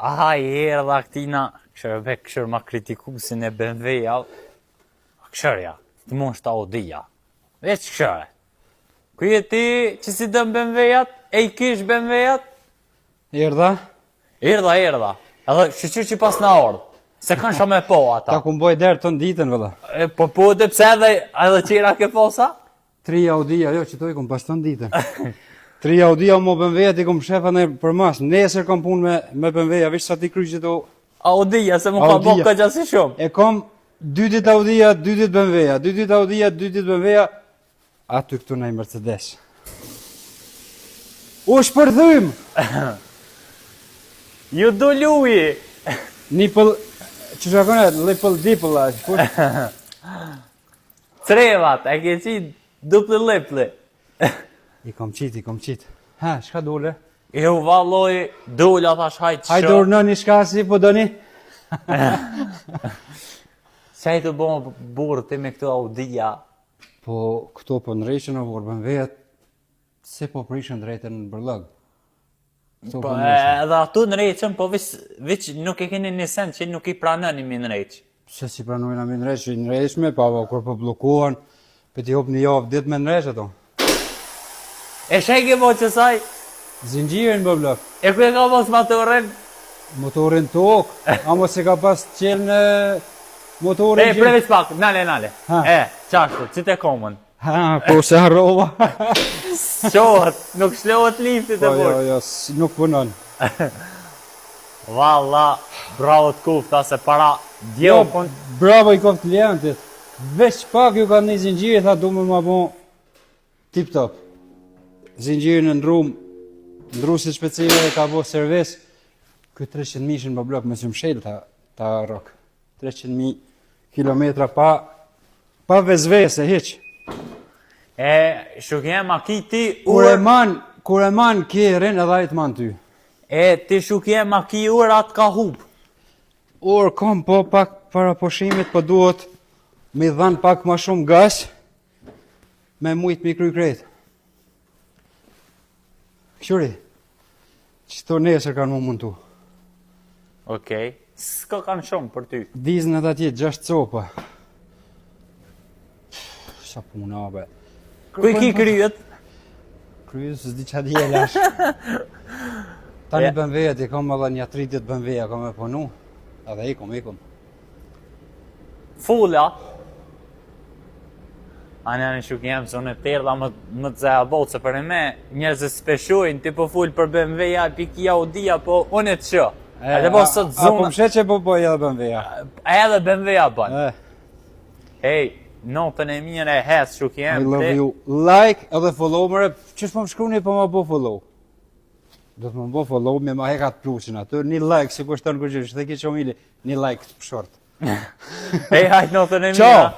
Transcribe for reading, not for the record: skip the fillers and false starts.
Aha, i erdha këtina, këshër ma kritikusin e BMW-ja, këshërja, të mund shta Audi-ja, veç këshëre. Kuj e ti që si dëm BMW-jat, e i kish BMW-jat? Erdha? Erdha, edhe shqyqyr që pas në ardhë, se kanë shë me po ata. Ta ku mboj derë të ditën, vëlla. Po dhe pse edhe qira ke posa? 3 Audi-ja, jo që to i kom pas të ditën. 3 Audi-ja mo BMW-jat i kom shefa në për mas. Nesër kom punë me BMW-ja, vish sa ti kryq që to... Audi-ja, se mu ka bo ka gjasi shumë. E kom 2 dit Audi-ja, 2 dit BMW-ja, 2 dit Audi-ja, 2 dit BMW-ja, aty këtu në i Mercedes. U shpërdhym! Ju do luji! Një pëll... Që shakonet, lipëll dipëll ashtë, Trevat, e ke qitë dupli lipli. I kom qit. Ha, shka dole? E u valloj, dole thash hajtë shë. Hajtë urnë një shka si, po doni? Qaj të bo burë ti me këto Audi-ja? Po, këto po nërejshën o vorë, BMW-jat, se po prishën drejtën në bërlëg. Po, edhe atu nërejqën, po viç nuk e keni një sen që nuk i pranën i mi nërejq. Se si pranojnë a mi nërejsh, i nërejshme, pa kur po blokuan, për t'i hop një javë dit me nërejsh ato. E sheke po qësaj? Zingjirën, bë blok. E ku e ka mos motorin? Motorin tokë, amo se ka pas qelë në motorin E, previs pak, nale. E, qashtu, që te komën? Ha, po se harrova. Qohet, nuk shlohet liftit e Po, burë. jo, nuk punon. Valla, bravo të kufta, se para Jo, djopën. bravo i kof klientit. Veç pak ju ka një zingjiri, tha du me ma bon tip top. Zingjiri në ndru si specime e ka bo servis. Këtë 300.000 shën për blok me së mshel ta rok. 300.000 kilometra pa vezvese, hiq. E, shukjem, a ki ti Kur e man kjerin edhe ajtë man ty. E, ti shukjem, a ki urat ka hub. Orë kom po pak para poshimit, po duhet me dhanë pak ma shumë gas, me mujtë mi kry krejt. Këshuri, qëto nesër kanë mu mundu. Okej, s'ka kanë shumë për ty. Dizën edhe atje, 6 copa. Sa puna, be. Kuj ki kryet? Kryet, s'di qa di e lash. Tani BMW-jat i kom edhe një 30 BMW-ja kom e punu. Edhe ikom. Fulla. Anë janë shukjem, se unë e tërda më të zeha botë, se për e me njerëzë speshojnë, ti po full për BMW-ja, piki Audi-ja, po unë e të shë. Edhe po sot A po zonë... mshe që po edhe BMW-ja. Edhe BMW-ja banë. Hej, notën e mirë e hes shukjem. I love you. Like edhe follow mëre, qësh po më shkruni po ma bo follow. Do të më bo follow, me ma hekat plusin atë, një like, si kushton kërgjysh, dhe ki që mili, një like të pëshort. Hej, hajt notën e mirë. Ciao!